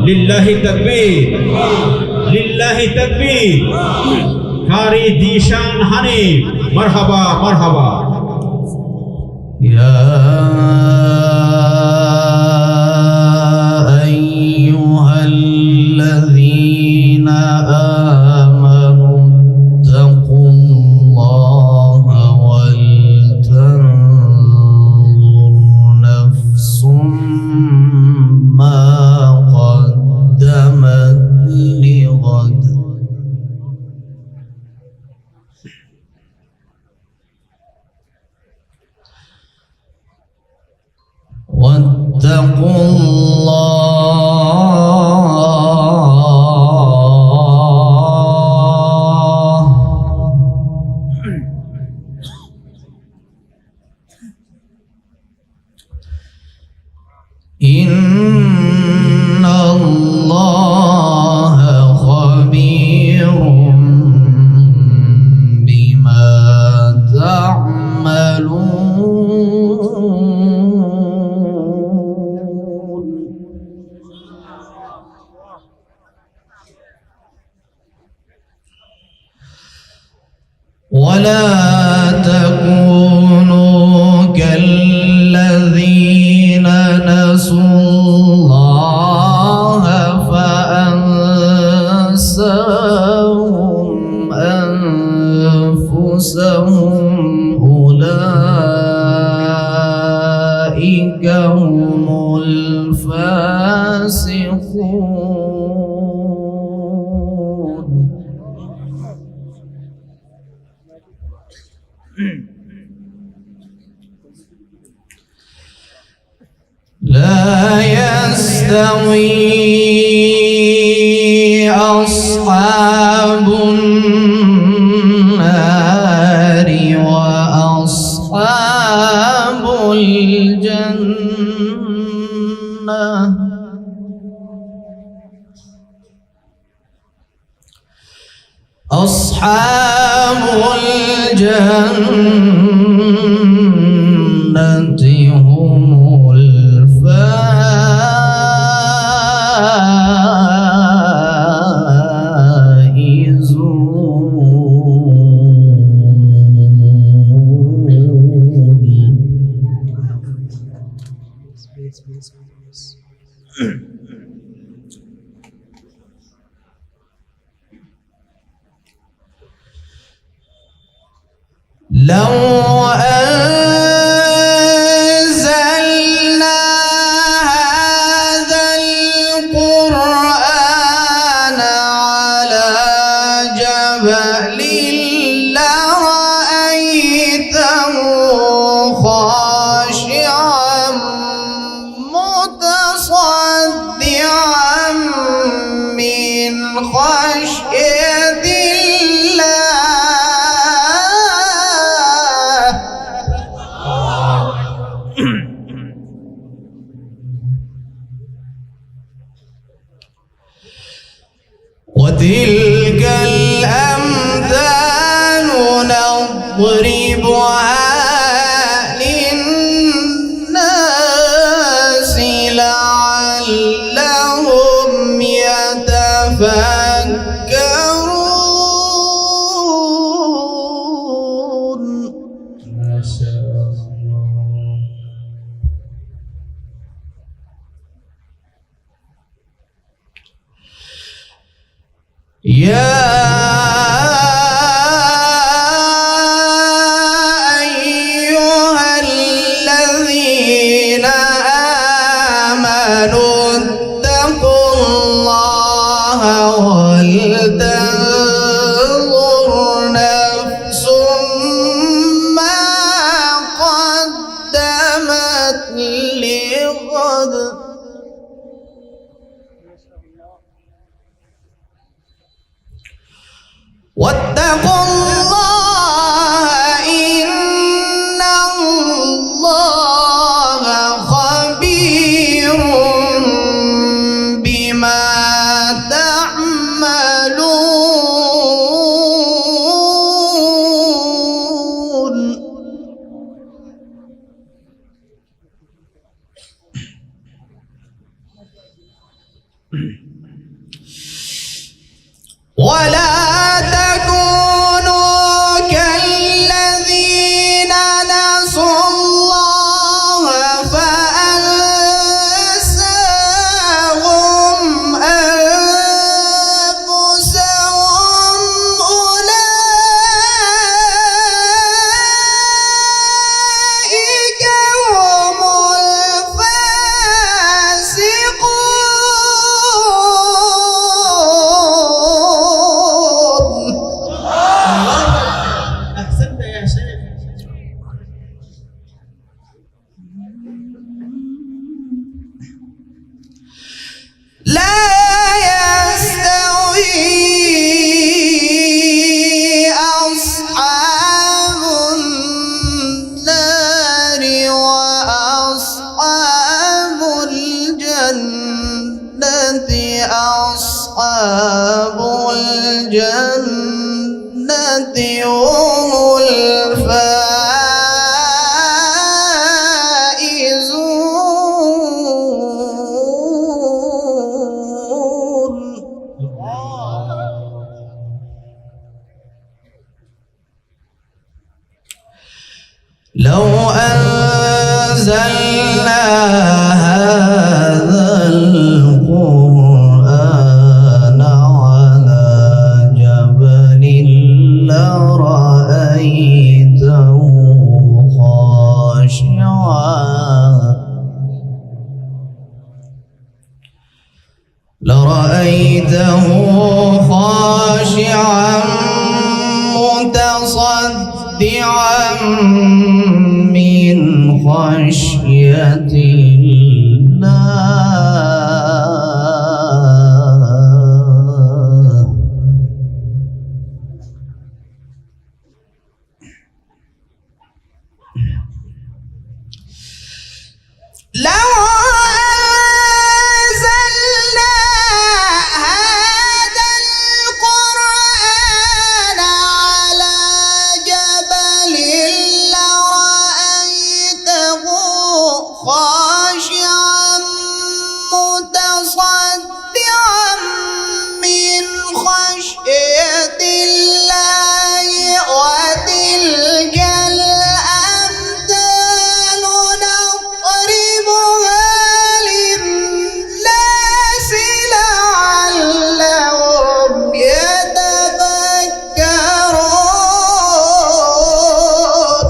লিল্লাহি তাকবীর, লিল্লাহি তাকবীর। কারি দিশান হানিফ, মারহাবা মারহাবা। ইয়া আইয়ুহাল্লাযীনা আমানু তাকুল্লাহা ওয়াল তানজুর নাফসুম মা قدمت لغد واتقوا الله إن الله خبير بما تعملون ولا تكونوا كالذين نسوا الله فأنساهم أنفسهم أولئك هم الفاسقون لا يستوي أصحاب النار وأصحاب الجنة أصحاب الجنة هم لو أنزلنا هذا القرآن على جبل لرأيته خاشعا متصدعا من خشية وتلك الأمثال نضربها للناس لعلهم يتفكرون. ما شاء الله. يا واتقوا الله إن الله خبير بما تعملون. ولا تكونوا كالذين نسوا الله فأنساهم أنفسهم أولئك هم الفاسقون. أحسنت يا شيخ. لا يستوي أصحاب النار وأصحاب الجنة أصحاب الجنة هم الفائزون. لو أنزلنا هذا القرآن على جبل لرأيته خاشعا متصدعا من خشية الله. لو أنزلنا هذا القرآن على جبل لرأيته خاشعا متصدعا من خشية الله. وتلك الأمثال نضربها للناس لعلهم يتفكرون.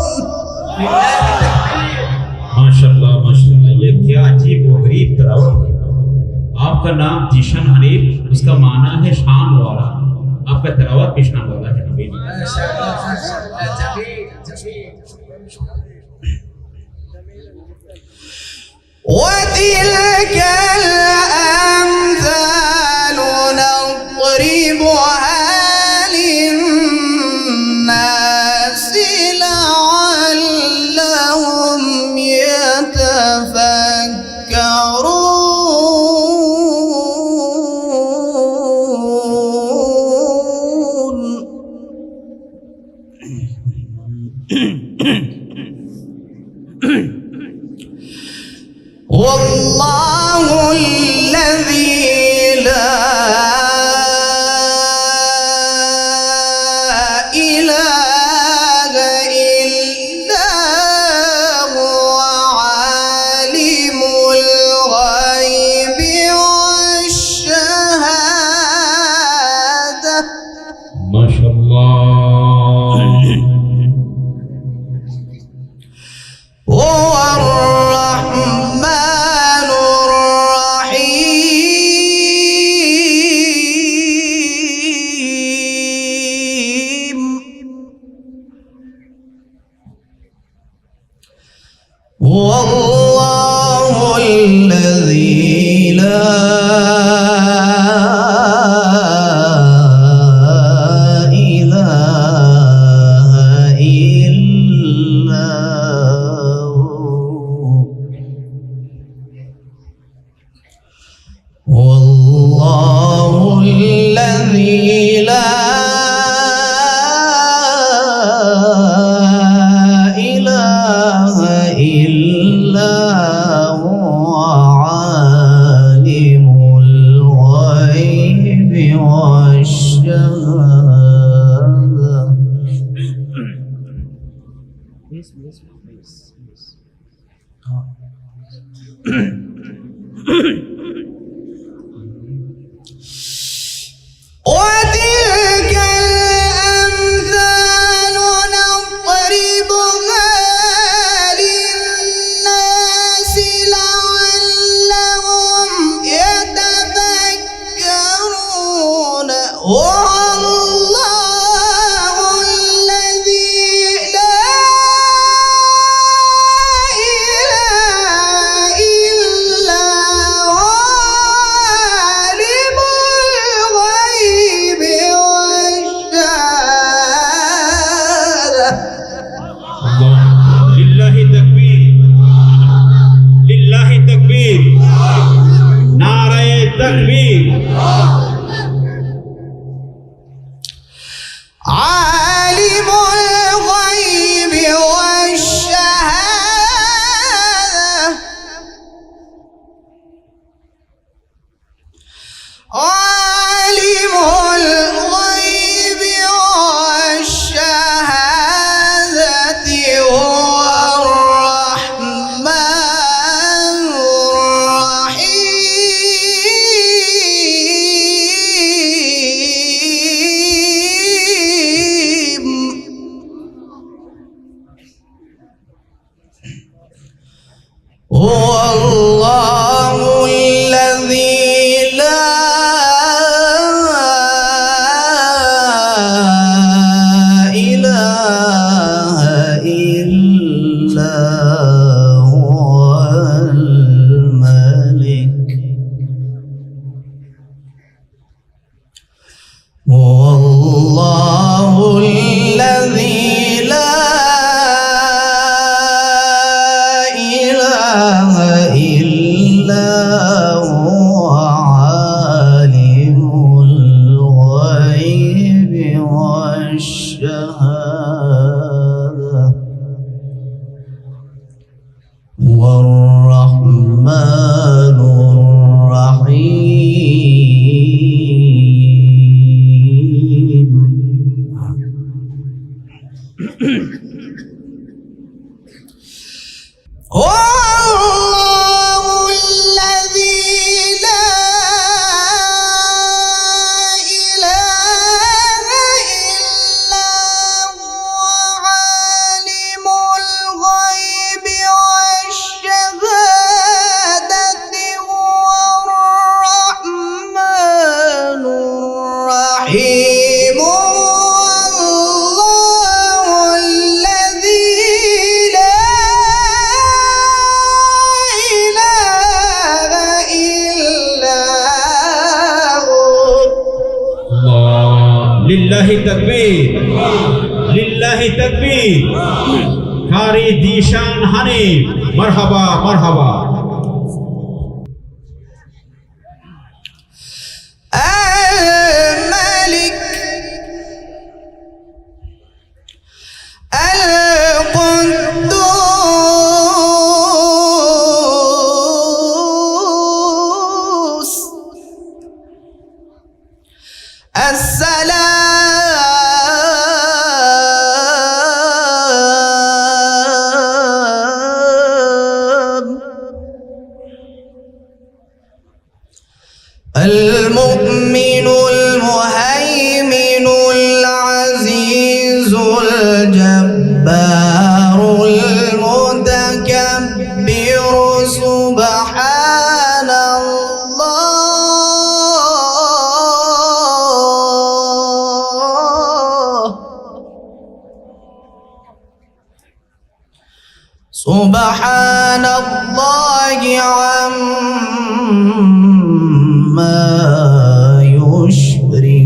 माशाल्लाह माशाल्लाह, ये क्या अजीब व गरीब तिलावत है। आपका नाम जीशन हनीफ, उसका माना है शान वाला। आपका तिलावत भी शान वाला है नबी। وتلك الأمثال نضربها للناس لعلهم يتفكرون. والله الذي لا إله إلا هو عالم الغيب والشهادة. ما شاء الله. هو الرحمن الرحيم. والله الذي لا إله إله إلا هو عالم الغيب والشهادة. وتلك الأمثال نضربها للناس لعلهم يتفكرون. والله الذي لا إله إلا هو عالم الغيب والشهادة. الله. لله تكبير، لله تكبير، نعرہ تکبیر. عالم الغيب والشهادة. عالم الغيب والشهادة هو الرحمن الرحيم. هو الله الذي لا إله إلا هو الملك. هو الله الذي لا إله إلا هو عالم الغيب والشهادة. هو الرحمن الرحيم. هو الله الذي لا إله إلا هو عالم الغيب والشهادة. هو الرحمن الرحيم. والله الذي لا إله إلا هو. الله. لله تکبیر، لله تکبیر. کاری دیشان حنیف. مرحبا مرحبا. الملك القدوس السلام المؤمن المهيمن العزيز الجبار المتكبر. سبحان الله. سبحان الله عما يشركون.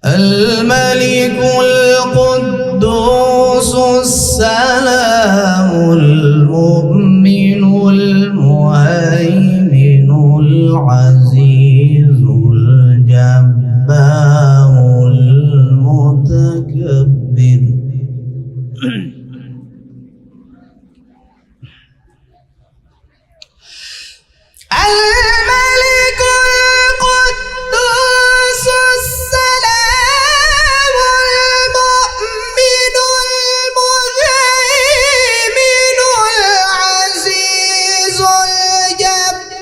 الملك القدوس السلام المؤمن المهيمن العزيز العزيز الجبار المتكبر. الملك القدوس السلام المؤمن المهيمن العزيز الجبار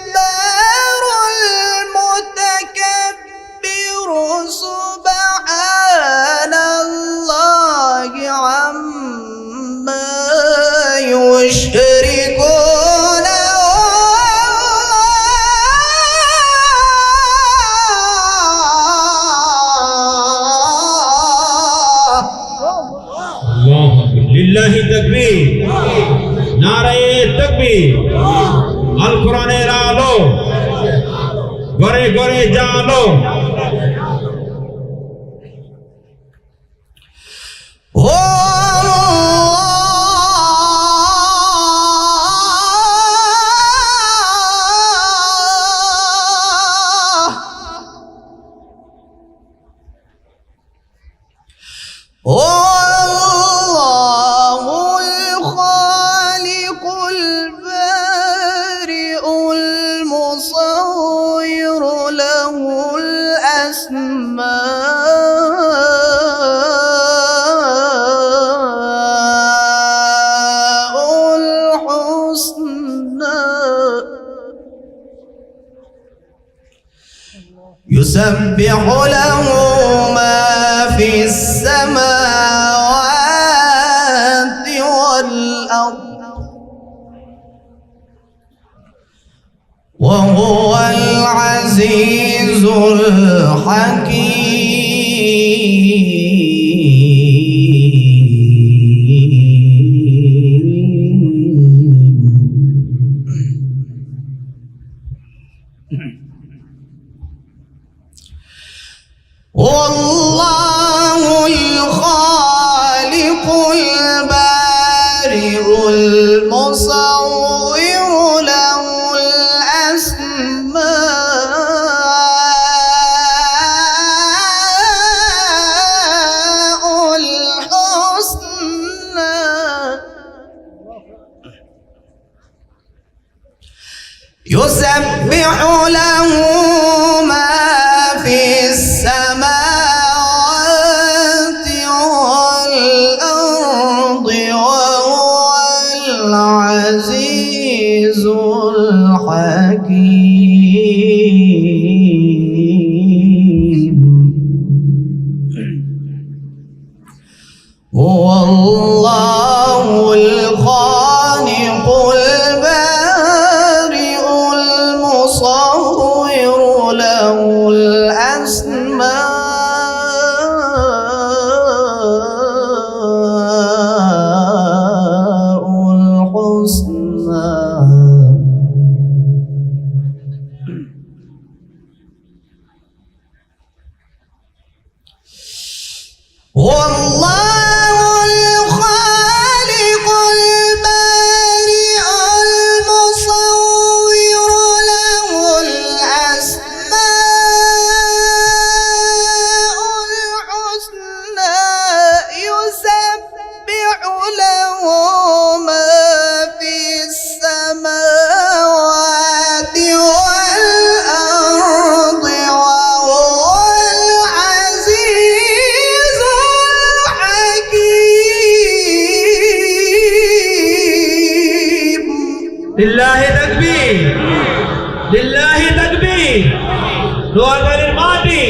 المتكبر. سبحان الله عما يشركون. लिल्लाहि तकबीर, नारे तकबीर, अल कुरान लो, गोरे गोरे जानो। يسبح له ما في السماوات والأرض وهو العزيز الحكيم. والله الخالق البارئ المصور له الأسماء الحسنى. يسبح له ما في السماوات والأرض وهو العزيز الحكيم. هو الله الخالق البارئ المصور له الأسماء الحسنى. والله الخالق البارئ المصور له الأسماء الحسنى. يسبح له ما في السماوات والأرض وهو العزيز الحكيم. لله تكبير، لله تكبير. doakan الماضي.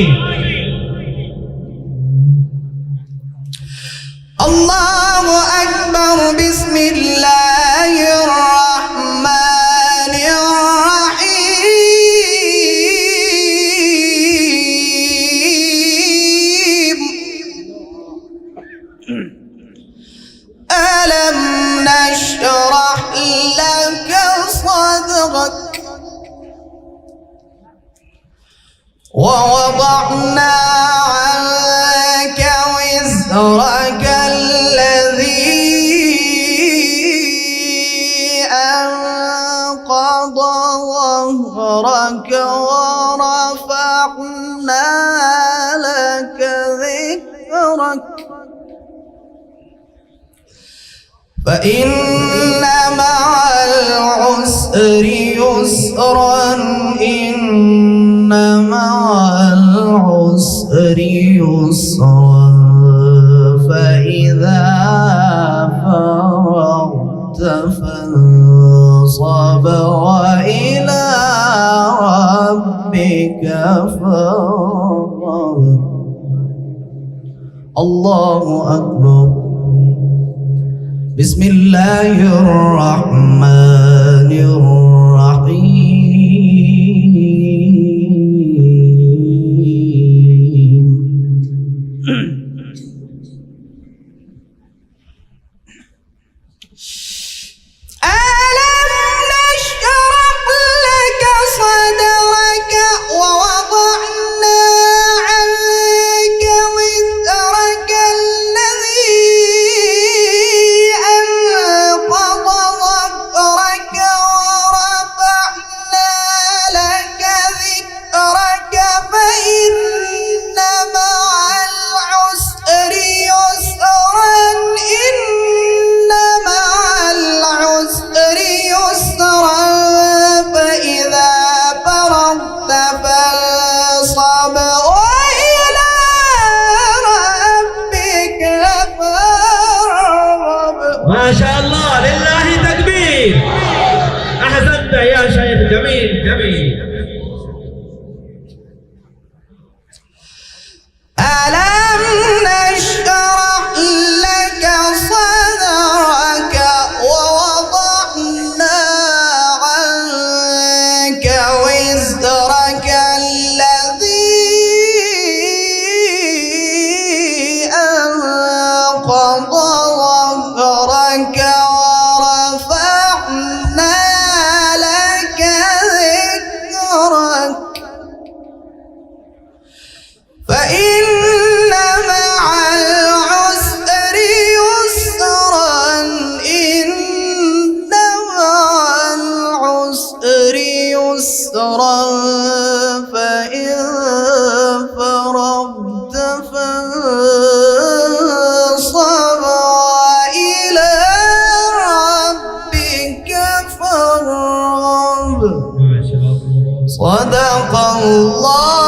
الله أكبر. بسم الله الرحمن الرحيم. ألم نشرح لك صدرك ووضعنا عنك وزرك الذي أنقض ظهرك ورفعنا لك ذكرك فإن مع العسر يسرا إن مع العسر يسرا فإذا فرغت فانصب وإلى ربك فارغب. الله أكبر. بسم الله الرحمن الرحيم. ألم نشرح لك صدرك ووضعنا عنك وزرك الذي أنقض ظهرك ورفعنا لك ذكرك فإن مع العسر يسرا إن مع العسر يسرا فإذا فرغت فانصب وإلى ربك فارغب. ما شاء الله، لله تكبير. أحسنت يا شيخ، جميل جميل. ألم نشرح لك صدرك ووضعنا عنك وزرك الذي أنقض ظهرك ورفعنا لك ذكرك فإن مع العسر يسرا إن مع العسر يسرا فإن فرغت فانصب وإلى ربك فارغب. صدق الله